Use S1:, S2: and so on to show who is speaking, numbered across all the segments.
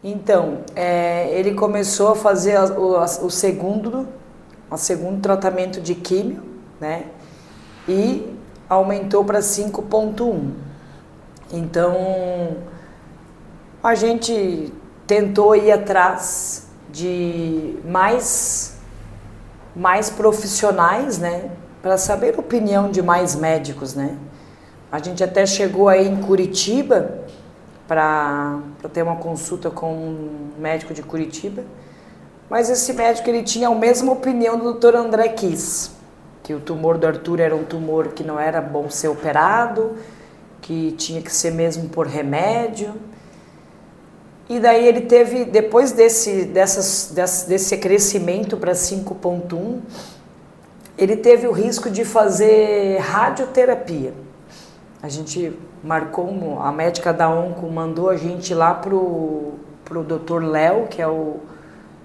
S1: Então, ele começou a fazer o segundo tratamento de químio, né? E aumentou para 5,1. Então, a gente tentou ir atrás de mais profissionais, né? Para saber a opinião de mais médicos, né? A gente até chegou aí em Curitiba para ter uma consulta com um médico de Curitiba, mas esse médico ele tinha a mesma opinião do Dr. André Kiss, que o tumor do Arthur era um tumor que não era bom ser operado, que tinha que ser mesmo por remédio. E daí ele teve, depois desse crescimento para 5,1, ele teve o risco de fazer radioterapia. A gente marcou, a médica da Onco mandou a gente lá pro Dr. Léo, que é o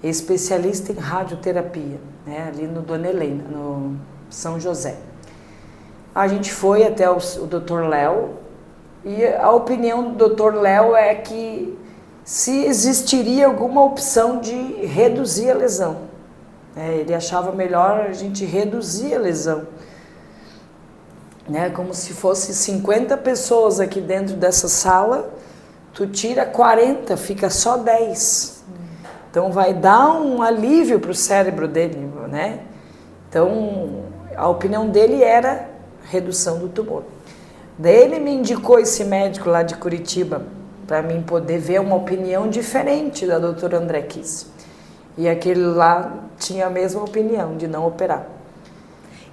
S1: especialista em radioterapia, né, ali no Dona Helena, no São José. A gente foi até o Dr. Léo e a opinião do Dr. Léo é que se existiria alguma opção de reduzir a lesão. Ele achava melhor a gente reduzir a lesão. Como se fosse 50 pessoas aqui dentro dessa sala, tu tira 40, fica só 10. Então vai dar um alívio para o cérebro dele, né? Então a opinião dele era redução do tumor. Daí ele me indicou esse médico lá de Curitiba para mim poder ver uma opinião diferente da doutora André Kiss. E aquele lá tinha a mesma opinião de não operar.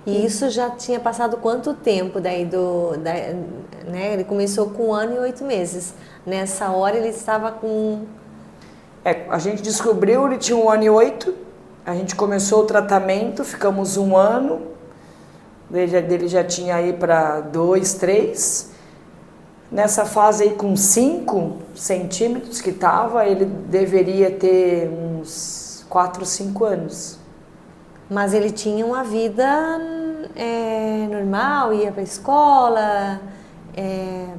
S2: E isso já tinha passado quanto tempo daí né? Ele começou com 1 ano e 8 meses. Nessa hora ele estava com...
S1: a gente descobriu, ele tinha 1 ano e 8, a gente começou o tratamento, ficamos 1 ano, dele já tinha aí para 2, 3. Nessa fase aí com 5 centímetros que estava, ele deveria ter uns 4, 5 anos.
S2: Mas ele tinha uma vida normal, ia para a escola,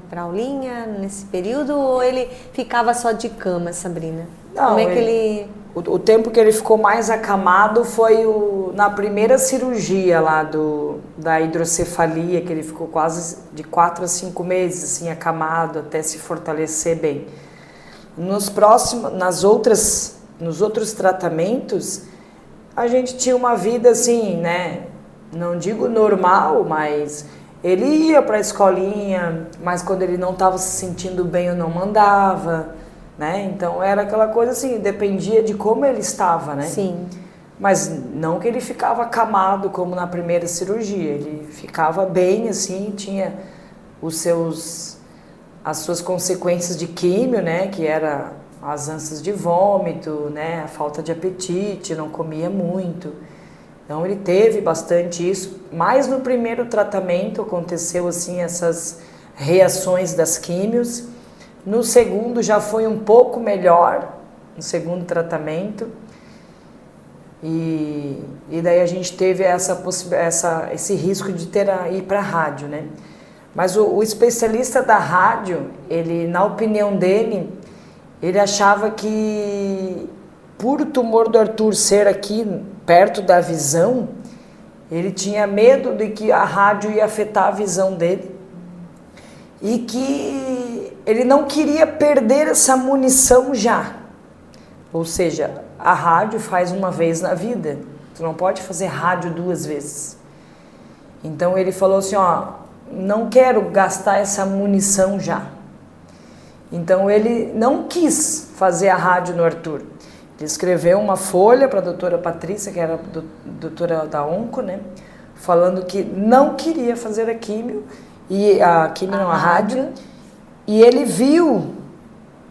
S2: para aulinha nesse período, ou ele ficava só de cama, Sabrina?
S1: Não,
S2: como é que ele...
S1: O tempo que ele ficou mais acamado foi na primeira cirurgia lá da hidrocefalia, que ele ficou quase de 4 a 5 meses assim, acamado até se fortalecer bem. Nos outros tratamentos, a gente tinha uma vida assim, né? Não digo normal, mas ele ia para a escolinha, mas quando ele não estava se sentindo bem eu não mandava, né? Então era aquela coisa assim, dependia de como ele estava, né?
S2: Sim.
S1: Mas não que ele ficava acamado como na primeira cirurgia, ele ficava bem assim, tinha as suas consequências de químio, né? Que era as ânsias de vômito, né? A falta de apetite, não comia muito. Então ele teve bastante isso, mas no primeiro tratamento aconteceu assim essas reações das químios. No segundo já foi um pouco melhor, no segundo tratamento. E daí a gente teve esse risco de ir para a rádio, né? Mas o especialista da rádio, ele, na opinião dele, ele achava que por o tumor do Arthur ser aqui perto da visão, ele tinha medo de que a rádio ia afetar a visão dele e que ele não queria perder essa munição já. Ou seja, a rádio faz uma vez na vida, tu não pode fazer rádio 2 vezes. Então ele falou assim, não quero gastar essa munição já. Então ele não quis fazer a rádio no Arthur. Ele escreveu uma folha para a doutora Patrícia, que era a doutora da Onco, né? Falando que não queria fazer a químio, a rádio. E ele viu,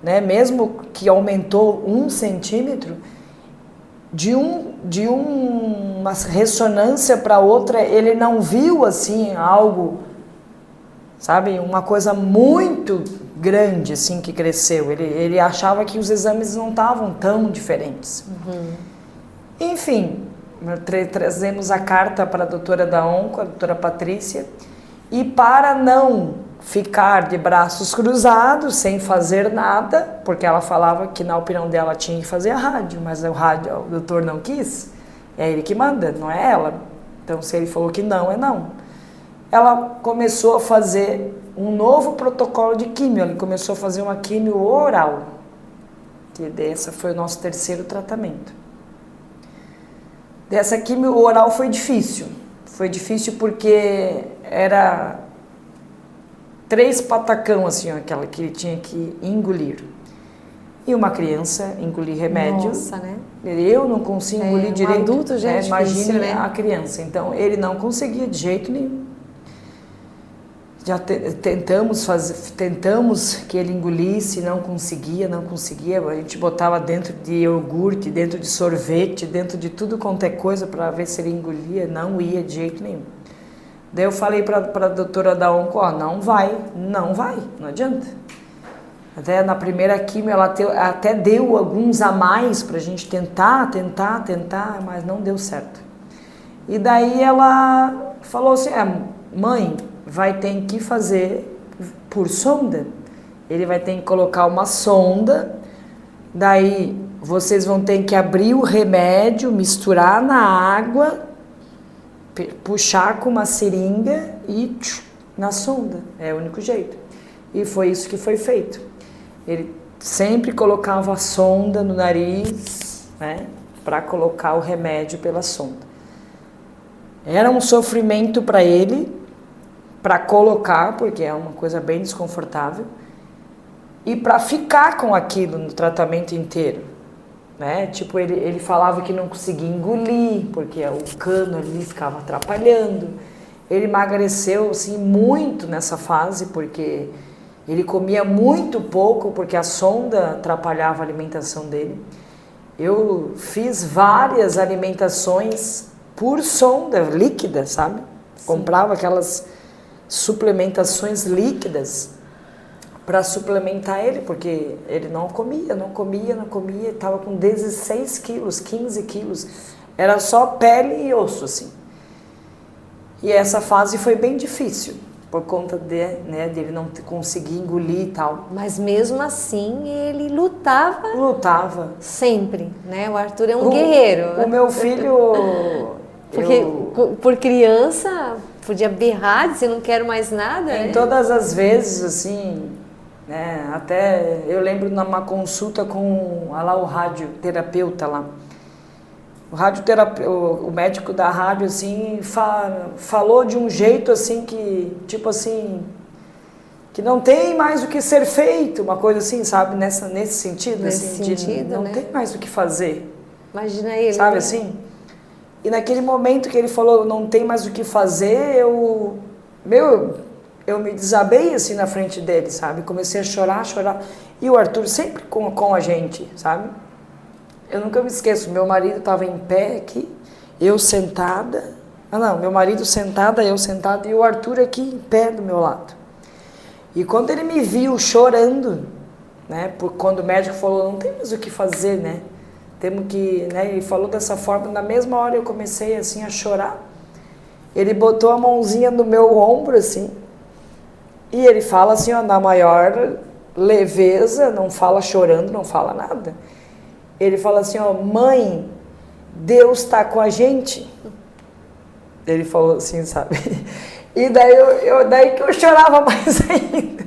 S1: né, mesmo que aumentou 1 centímetro, de uma ressonância para outra, ele não viu assim algo, sabe, uma coisa muito grande assim que cresceu. Ele achava que os exames não estavam tão diferentes. Enfim, trazemos a carta para a doutora da Onco, a doutora Patrícia, e para não ficar de braços cruzados, sem fazer nada, porque ela falava que na opinião dela tinha que fazer a rádio, mas o doutor não quis, é ele que manda, não é ela. Então se ele falou que não, é não. Ela começou a fazer um novo protocolo de químio, ela começou a fazer uma químio oral, que esse foi o nosso terceiro tratamento. Dessa químio oral foi difícil porque era 3 patacão assim, aquela que ele tinha que engolir. E uma criança engolir remédio.
S2: Nossa, né?
S1: Eu não consigo engolir direito.
S2: Adulto já é difícil,
S1: imagine,
S2: né?
S1: A criança. Então ele não conseguia de jeito nenhum. Já tentamos que ele engolisse, não conseguia. A gente botava dentro de iogurte, dentro de sorvete, dentro de tudo quanto é coisa para ver se ele engolia. Não ia de jeito nenhum. Daí eu falei para a doutora da onco, não vai, não adianta. Até na primeira quimio ela até deu alguns a mais para a gente tentar, mas não deu certo. E daí ela falou assim, mãe, vai ter que fazer por sonda. Ele vai ter que colocar uma sonda, daí vocês vão ter que abrir o remédio, misturar na água, puxar com uma seringa e na sonda. É o único jeito. E foi isso que foi feito. Ele sempre colocava a sonda no nariz, né, para colocar o remédio pela sonda. Era um sofrimento para ele, para colocar, porque é uma coisa bem desconfortável, e para ficar com aquilo no tratamento inteiro, né? Tipo, ele falava que não conseguia engolir, porque o cano ali ficava atrapalhando. Ele emagreceu, assim, muito nessa fase, porque ele comia muito pouco, porque a sonda atrapalhava a alimentação dele. Eu fiz várias alimentações por sonda líquida, sabe? Sim. Comprava aquelas suplementações líquidas para suplementar ele, porque ele não comia, estava com 16 quilos, 15 quilos, era só pele e osso, assim. E essa fase foi bem difícil, por conta dele não conseguir engolir e tal.
S2: Mas mesmo assim, ele lutava.
S1: Lutava.
S2: Sempre, né? O Arthur é um guerreiro.
S1: O meu filho...
S2: Porque por criança, podia berrar, dizer não quero mais nada,
S1: Em todas as vezes, assim, né? Até eu lembro numa consulta com o radioterapeuta lá. O médico da rádio, assim, falou de um jeito, assim, que, tipo assim, que não tem mais o que ser feito, uma coisa assim, sabe? Nesse sentido,
S2: Nesse
S1: assim,
S2: sentido,
S1: não
S2: né?
S1: tem mais o que fazer.
S2: Imagina ele.
S1: Sabe,
S2: né?
S1: assim? E naquele momento que ele falou, não tem mais o que fazer, eu me desabei, assim, na frente dele, sabe? Comecei a chorar. E o Arthur sempre com a gente, sabe? Eu nunca me esqueço, meu marido estava em pé aqui, eu sentada. Meu marido sentada, eu sentada e o Arthur aqui em pé do meu lado. E quando ele me viu chorando, né? Quando o médico falou, não tem mais o que fazer, né? Temos que, né? Ele falou dessa forma, na mesma hora eu comecei assim a chorar. Ele botou a mãozinha no meu ombro, assim, e ele fala assim, na maior leveza, não fala chorando, não fala nada. Ele fala assim, mãe, Deus está com a gente. Ele falou assim, sabe? E daí, daí que eu chorava mais ainda.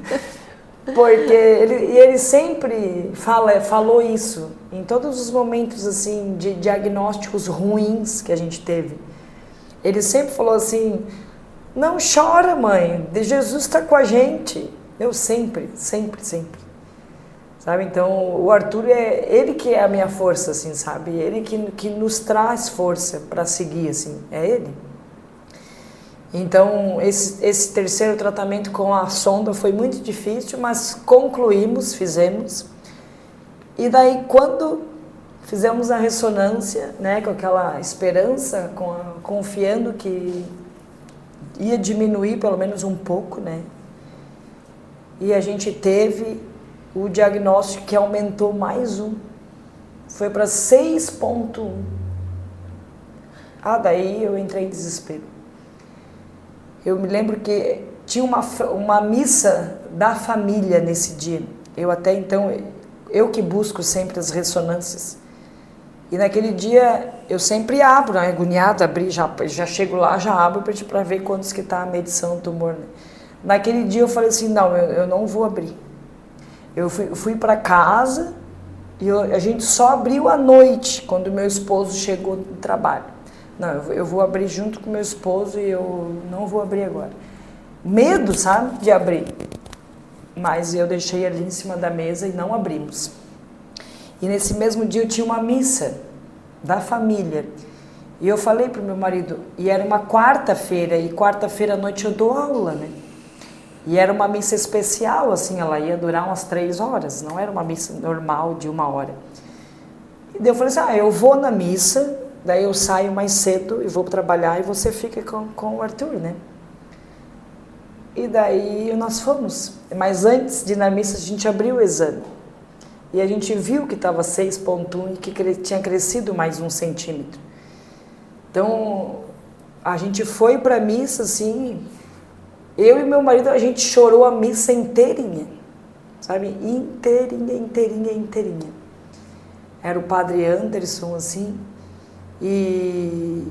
S1: Porque ele sempre falou isso, em todos os momentos, assim, de diagnósticos ruins que a gente teve. Ele sempre falou assim, não chora, mãe, Jesus está com a gente. Eu sempre. Sabe? Então, o Arthur ele que é a minha força, assim, sabe? Ele que nos traz força para seguir, assim, é ele. Então, esse terceiro tratamento com a sonda foi muito difícil, mas fizemos. E daí, quando fizemos a ressonância, né, com aquela esperança, confiando que ia diminuir pelo menos um pouco, né? E a gente teve o diagnóstico que aumentou mais um. Foi para 6,1. Daí eu entrei em desespero. Eu me lembro que tinha uma missa da família nesse dia. Eu até então, eu que busco sempre as ressonâncias. E naquele dia eu sempre abro, né, agoniada, abri, já chego lá, já abro para ver quantos que está a medição do tumor. Né? Naquele dia eu falei assim, não, eu não vou abrir. Eu fui para casa e a gente só abriu à noite, quando meu esposo chegou do trabalho. Não, eu vou abrir junto com meu esposo e eu não vou abrir agora. Medo, sabe, de abrir. Mas eu deixei ali em cima da mesa e não abrimos. E nesse mesmo dia eu tinha uma missa da família. E eu falei para o meu marido, e era uma quarta-feira, e quarta-feira à noite eu dou aula, né? E era uma missa especial, assim, ela ia durar umas 3 horas, não era uma missa normal de 1 hora. E daí eu falei assim, eu vou na missa, daí eu saio mais cedo e vou trabalhar e você fica com o Arthur, né? E daí nós fomos. Mas antes de ir na missa a gente abriu o exame. E a gente viu que estava 6,1 e que tinha crescido mais 1 centímetro. Então, a gente foi para a missa, assim, eu e meu marido, a gente chorou a missa inteirinha, sabe? Inteirinha. Era o padre Anderson, assim, e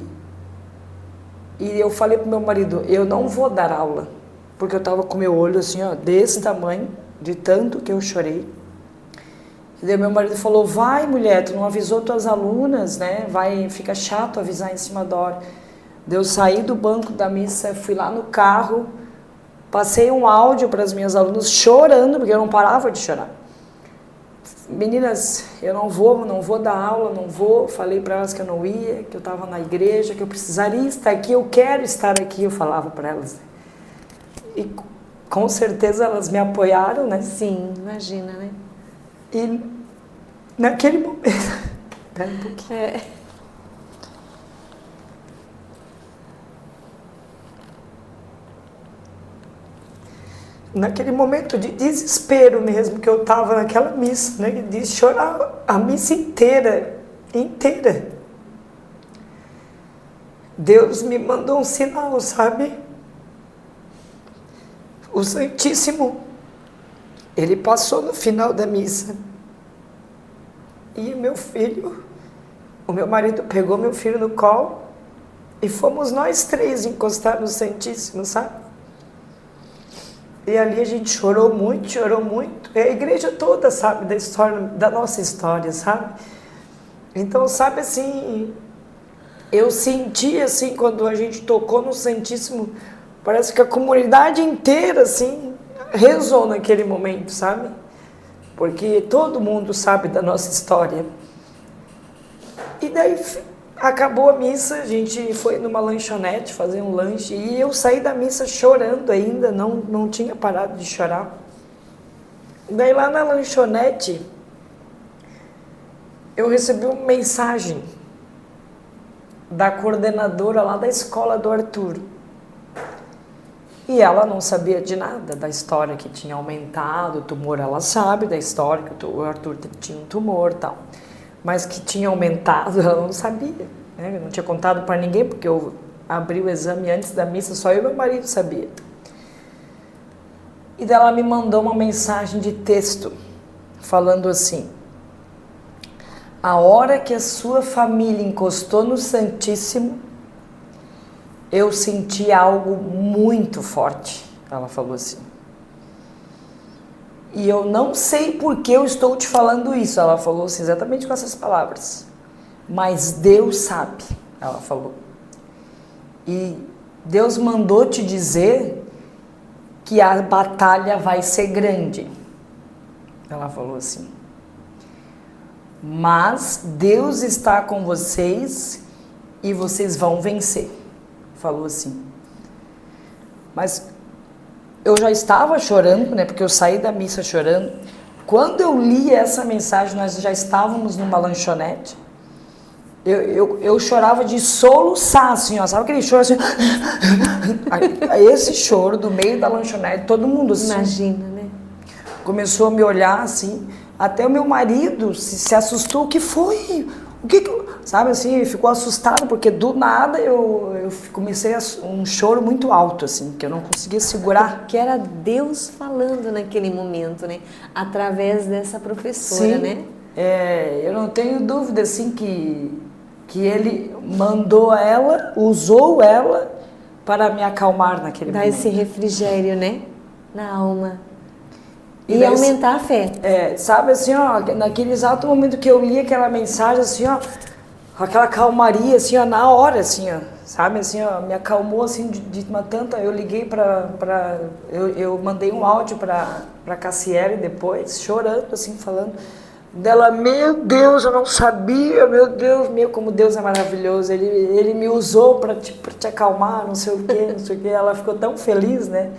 S1: eu falei pro meu marido, eu não vou dar aula, porque eu estava com meu olho, assim, ó, desse tamanho, de tanto que eu chorei. E daí meu marido falou, vai mulher, tu não avisou tuas alunas, né? Fica chato avisar em cima da hora. Daí eu saí do banco da missa, fui lá no carro, passei um áudio para as minhas alunas chorando, porque eu não parava de chorar. Meninas, eu não vou dar aula, não vou. Falei para elas que eu não ia, que eu estava na igreja, que eu precisaria estar aqui, eu quero estar aqui, eu falava para elas. E com certeza elas me apoiaram, né?
S2: Sim, imagina, né?
S1: E naquele momento... Pera um pouquinho. Naquele momento de desespero mesmo, que eu estava naquela missa, né? De chorar a missa inteira. Deus me mandou um sinal, sabe? O Santíssimo, ele passou no final da missa. E o meu marido pegou meu filho no colo e fomos nós 3 encostar no Santíssimo, sabe? E ali a gente chorou muito. E a igreja toda sabe da nossa história, sabe? Então, sabe assim, eu senti assim, quando a gente tocou no Santíssimo, parece que a comunidade inteira, assim, rezou naquele momento, sabe? Porque todo mundo sabe da nossa história. E daí acabou a missa, a gente foi numa lanchonete fazer um lanche e eu saí da missa chorando ainda, não tinha parado de chorar. Daí lá na lanchonete eu recebi uma mensagem da coordenadora lá da escola do Arthur. E ela não sabia de nada da história que tinha aumentado o tumor, ela sabe da história que o Arthur tinha um tumor e tal. Mas que tinha aumentado, ela não sabia, né? Eu não tinha contado para ninguém, porque eu abri o exame antes da missa, só eu e meu marido sabia. E daí ela me mandou uma mensagem de texto, falando assim, a hora que a sua família encostou no Santíssimo, eu senti algo muito forte, ela falou assim. E eu não sei por que eu estou te falando isso, ela falou assim, exatamente com essas palavras. Mas Deus sabe, ela falou. E Deus mandou te dizer que a batalha vai ser grande. Ela falou assim. Mas Deus está com vocês e vocês vão vencer. Falou assim. Mas eu já estava chorando, né? Porque eu saí da missa chorando. Quando eu li essa mensagem, nós já estávamos numa lanchonete. Eu chorava de soluçar, assim, ó. Sabe aquele choro assim? Esse choro do meio da lanchonete, todo mundo assim.
S2: Imagina, né?
S1: Começou a me olhar assim. Até o meu marido se assustou. O que foi? Sabe assim, ficou assustado, porque do nada eu comecei um choro muito alto, assim, que eu não conseguia segurar.
S2: Que era Deus falando naquele momento, né? Através dessa professora,
S1: Sim,
S2: né?
S1: eu não tenho dúvida, assim, que ele mandou ela, usou ela para me acalmar naquele
S2: Dar
S1: momento.
S2: esse refrigério, né? Na alma. E
S1: daí,
S2: aumentar a fé.
S1: Sabe assim, ó, naquele exato momento que eu li aquela mensagem, assim, ó, aquela calmaria, assim, ó, na hora, assim, ó, sabe, assim, ó, me acalmou, assim, de uma tanta, eu liguei eu mandei um áudio pra Cassiele depois, chorando, assim, falando dela, meu Deus, eu não sabia, meu Deus, como Deus é maravilhoso, ele me usou pra te acalmar, não sei o quê, ela ficou tão feliz, né,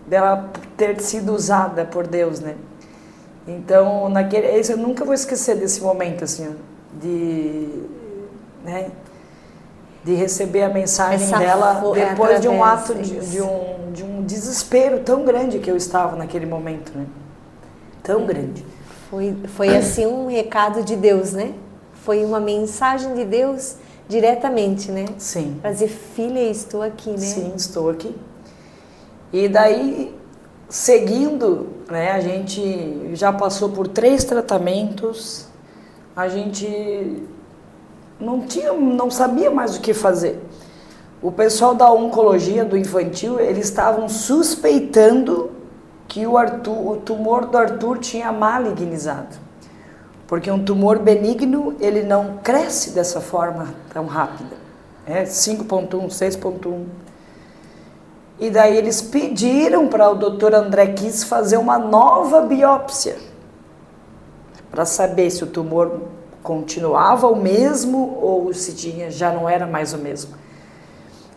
S1: dela ter sido usada por Deus, né. Então, eu nunca vou esquecer desse momento, assim, ó, de receber a mensagem dela depois de um ato de um desespero tão grande que eu estava naquele momento, né? Tão grande.
S2: Foi assim um recado de Deus, né? Foi uma mensagem de Deus diretamente, né?
S1: Sim.
S2: Para dizer, filha, estou aqui, né?
S1: Sim, estou aqui. E daí, seguindo, né, a gente já passou por 3 tratamentos, a gente não sabia mais o que fazer. O pessoal da oncologia do infantil, eles estavam suspeitando que o tumor do Arthur tinha malignizado. Porque um tumor benigno, ele não cresce dessa forma tão rápida. 5.1, 6.1. E daí eles pediram para o Dr. André Kiss fazer uma nova biópsia para saber se o tumor continuava o mesmo ou se já não era mais o mesmo.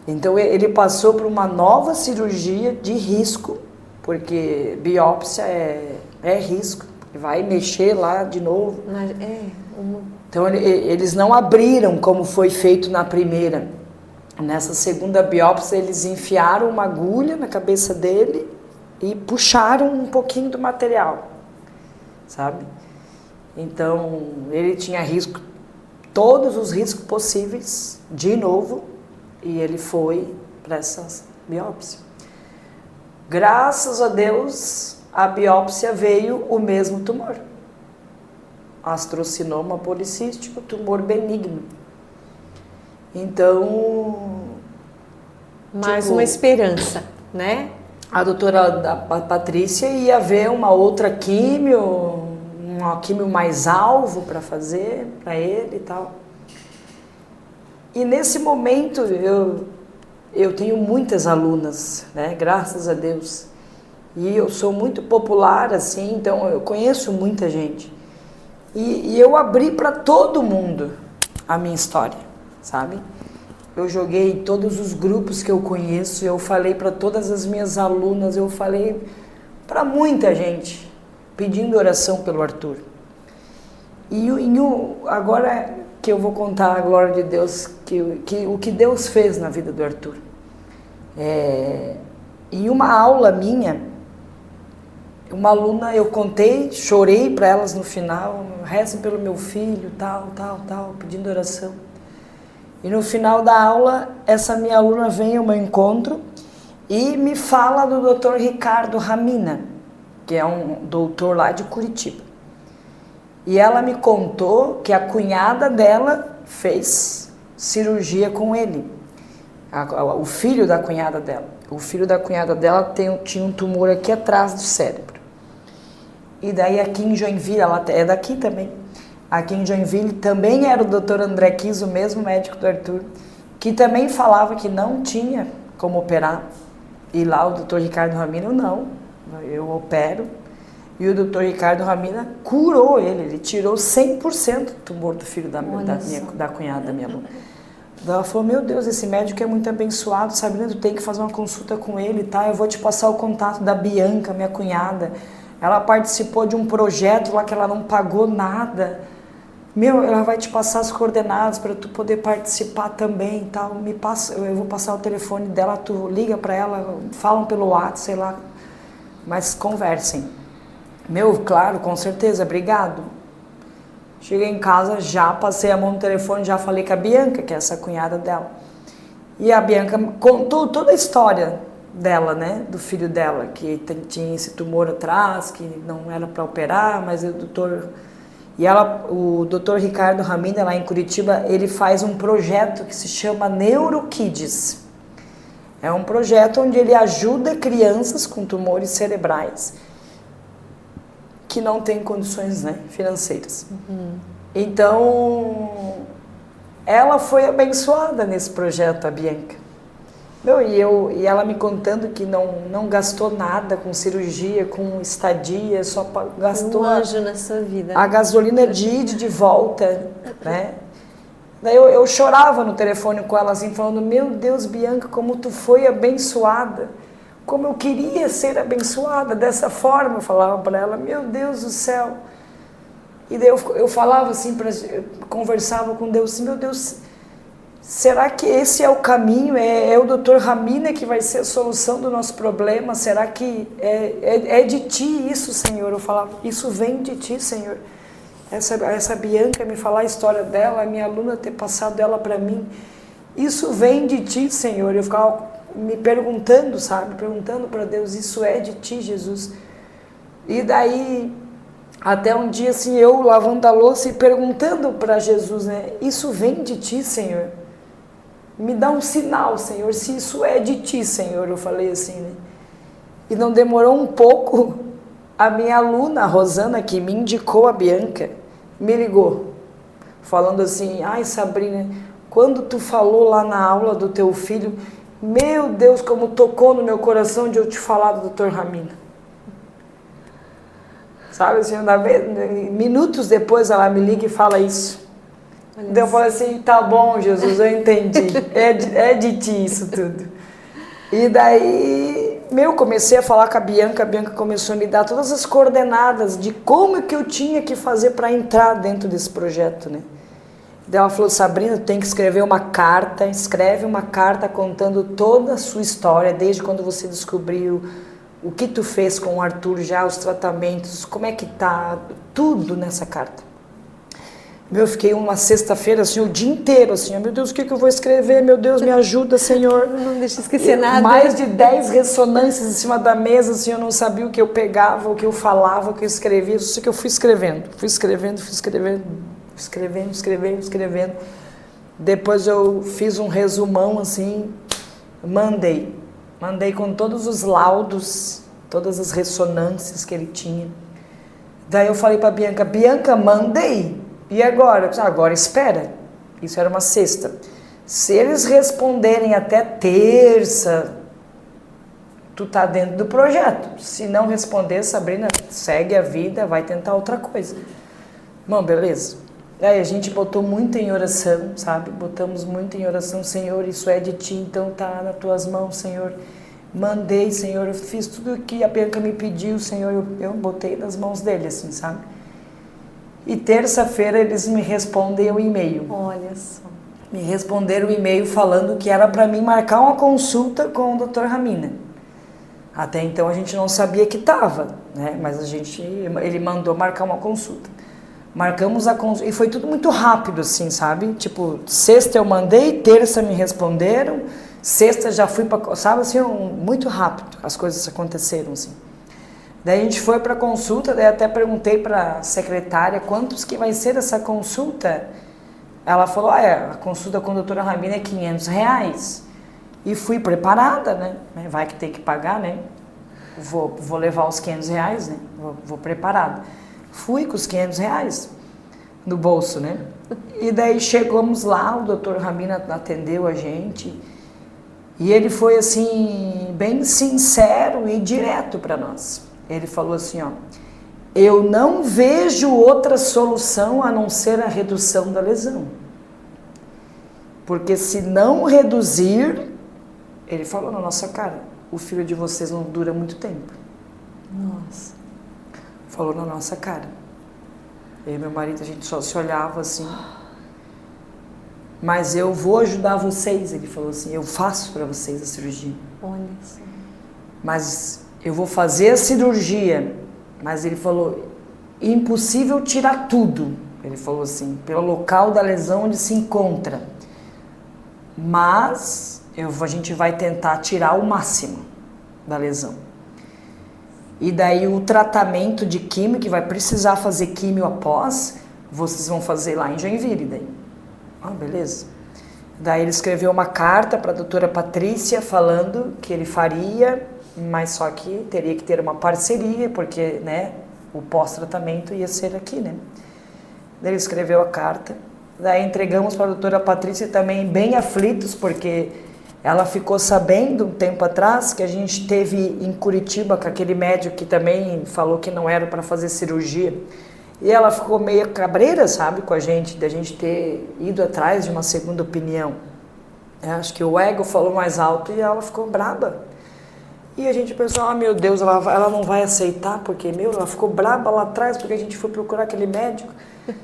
S1: Então ele passou por uma nova cirurgia de risco, porque biópsia é risco, vai mexer lá de novo. Então eles não abriram como foi feito na primeira. Nessa segunda biópsia eles enfiaram uma agulha na cabeça dele e puxaram um pouquinho do material, sabe? Então, ele tinha risco, todos os riscos possíveis, de novo, e ele foi para essa biópsia. Graças a Deus, a biópsia veio o mesmo tumor. Astrocinoma policístico, tumor benigno. Então...
S2: Mais uma esperança, né?
S1: A doutora Patrícia ia ver uma outra químio mais alvo para fazer para ele e tal. E nesse momento eu tenho muitas alunas, né? Graças a Deus. E eu sou muito popular assim, então eu conheço muita gente. E eu abri para todo mundo a minha história, sabe? Eu joguei em todos os grupos que eu conheço, eu falei para todas as minhas alunas, eu falei para muita gente, pedindo oração pelo Arthur. E agora que eu vou contar a glória de Deus, o que Deus fez na vida do Arthur. Em uma aula minha, uma aluna, eu contei, chorei para elas no final, rezem pelo meu filho, tal, pedindo oração. E no final da aula, essa minha aluna vem ao meu encontro e me fala do Dr. Ricardo Ramina, que é um doutor lá de Curitiba. E ela me contou que a cunhada dela fez cirurgia com ele. O filho da cunhada dela. O filho da cunhada dela tinha um tumor aqui atrás do cérebro. E daí aqui em Joinville, ela é daqui também. Aqui em Joinville também era o Dr. André Kiss, o mesmo médico do Arthur, que também falava que não tinha como operar. E lá o Dr. Ricardo Ramina, não, eu opero. E o Dr. Ricardo Ramina curou ele tirou 100% do tumor do filho da cunhada da minha aluna. Ela falou, meu Deus, esse médico é muito abençoado, Sabrina, tu tem que fazer uma consulta com ele, tá? Eu vou te passar o contato da Bianca, minha cunhada. Ela participou de um projeto lá que ela não pagou nada. Ela vai te passar as coordenadas para tu poder participar também e tal. Eu vou passar o telefone dela, tu liga para ela, falam pelo WhatsApp, sei lá, mas conversem. Claro, com certeza, obrigado. Cheguei em casa, já passei a mão no telefone, já falei com a Bianca, que é essa cunhada dela. E a Bianca contou toda a história dela, né? Do filho dela, que tinha esse tumor atrás, que não era para operar, mas o doutor... E o doutor Ricardo Ramina, lá em Curitiba, ele faz um projeto que se chama NeuroKids. É um projeto onde ele ajuda crianças com tumores cerebrais que não têm condições, né, financeiras. Então, ela foi abençoada nesse projeto, a Bianca. E ela me contando que não gastou nada com cirurgia, com estadia, só gastou
S2: um anjo na sua vida.
S1: A gasolina de ida e de volta, né? Daí eu chorava no telefone com ela assim, falando, meu Deus, Bianca, como tu foi abençoada. Como eu queria ser abençoada dessa forma, eu falava para ela, meu Deus do céu. E daí eu falava assim, eu conversava com Deus assim, meu Deus, será que esse é o caminho? É o Dr. Ramina que vai ser a solução do nosso problema? Será que é de ti isso, Senhor? Eu falava, isso vem de ti, Senhor. Essa Bianca me falar a história dela, a minha aluna ter passado ela para mim, isso vem de ti, Senhor. Eu ficava me perguntando, sabe? Perguntando para Deus, isso é de ti, Jesus. E daí, até um dia assim, eu lavando a louça e perguntando para Jesus, né? Isso vem de ti, Senhor? Me dá um sinal, Senhor, se isso é de ti, Senhor, eu falei assim, né? E não demorou um pouco, a minha aluna, a Rosana, que me indicou a Bianca, me ligou, falando assim, ai Sabrina, quando tu falou lá na aula do teu filho, meu Deus, como tocou no meu coração de eu te falar do Dr. Ramina. Sabe, assim, minutos depois ela me liga e fala isso. Então eu falei assim, tá bom, Jesus, eu entendi. É de ti isso tudo. E daí, comecei a falar com a Bianca começou a me dar todas as coordenadas de como que eu tinha que fazer para entrar dentro desse projeto, né? Daí ela falou, Sabrina, tu tem que escrever uma carta, escreve uma carta contando toda a sua história, desde quando você descobriu o que tu fez com o Arthur já, os tratamentos, como é que tá, tudo nessa carta. Eu fiquei uma sexta-feira, assim, o dia inteiro, assim, meu Deus, o que eu vou escrever? Meu Deus, me ajuda, Senhor.
S2: Não deixa esquecer nada.
S1: Mais de 10 ressonâncias em cima da mesa, assim, eu não sabia o que eu pegava, o que eu falava, o que eu escrevia, só que eu fui escrevendo. Depois eu fiz um resumão, assim, mandei com todos os laudos, todas as ressonâncias que ele tinha. Daí eu falei para Bianca, mandei. E agora? Agora espera. Isso era uma sexta. Se eles responderem até terça, tu tá dentro do projeto. Se não responder, Sabrina, segue a vida, vai tentar outra coisa. Bom, beleza. Aí a gente botou muito em oração, sabe? Botamos muito em oração, Senhor, isso é de ti, então tá nas tuas mãos, Senhor. Mandei, Senhor, eu fiz tudo o que a Bianca me pediu, Senhor, eu botei nas mãos dele, assim, sabe? E terça-feira eles me respondem o e-mail.
S2: Olha só.
S1: Me responderam o e-mail falando que era para mim marcar uma consulta com o Dr. Ramina. Até então a gente não sabia que estava, né? Mas ele mandou marcar uma consulta. Marcamos a consulta e foi tudo muito rápido, assim, sabe? Tipo, sexta eu mandei, terça me responderam, sexta já fui para, sabe, assim, muito rápido as coisas aconteceram, assim. Daí a gente foi para a consulta, daí até perguntei para a secretária quantos que vai ser essa consulta. Ela falou, a consulta com a doutora Ramina é R$500. E fui preparada, né? Vai que tem que pagar, né? Vou levar os R$500, né? Vou preparada. Fui com os R$500 no bolso, né? E daí chegamos lá, o doutor Ramina atendeu a gente. E ele foi, assim, bem sincero e direto para nós. Ele falou assim, eu não vejo outra solução a não ser a redução da lesão. Porque se não reduzir, ele falou na nossa cara, o filho de vocês não dura muito tempo.
S2: Nossa.
S1: Falou na nossa cara. Eu e meu marido, a gente só se olhava assim. Mas eu vou ajudar vocês, ele falou assim, eu faço para vocês a cirurgia.
S2: Olha só.
S1: Mas eu vou fazer a cirurgia, mas ele falou, impossível tirar tudo. Ele falou assim, pelo local da lesão onde se encontra. Mas a gente vai tentar tirar o máximo da lesão. E daí o tratamento de químio, que vai precisar fazer químio após, vocês vão fazer lá em Joinville. Daí. Beleza. Daí ele escreveu uma carta para a doutora Patrícia falando que ele faria, mas só que teria que ter uma parceria, porque, né, o pós-tratamento ia ser aqui, né? Daí ele escreveu a carta. Daí entregamos para a doutora Patrícia também bem aflitos, porque ela ficou sabendo um tempo atrás que a gente teve em Curitiba com aquele médico que também falou que não era para fazer cirurgia. E ela ficou meio cabreira, sabe, com a gente, de a gente ter ido atrás de uma segunda opinião. Acho que o ego falou mais alto e ela ficou braba. E a gente pensou, meu Deus, ela não vai aceitar, porque, ela ficou braba lá atrás porque a gente foi procurar aquele médico.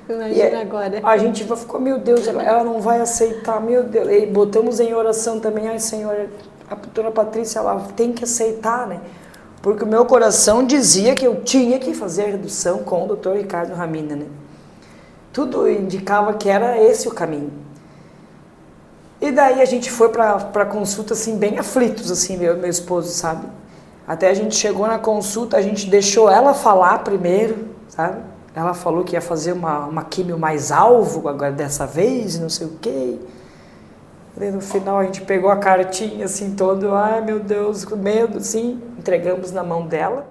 S2: Imagina agora.
S1: A gente ficou, meu Deus, ela não vai aceitar, meu Deus. E botamos em oração também, ai Senhor, a doutora Patrícia, ela tem que aceitar, né? Porque o meu coração dizia que eu tinha que fazer a redução com o doutor Ricardo Ramina, né? Tudo indicava que era esse o caminho. E daí a gente foi para consulta, assim, bem aflitos, assim, meu esposo, sabe? Até a gente chegou na consulta, a gente deixou ela falar primeiro, sabe? Ela falou que ia fazer uma químio mais alvo agora dessa vez, não sei o quê. E no final a gente pegou a cartinha assim todo, ai meu Deus, com medo, assim, entregamos na mão dela.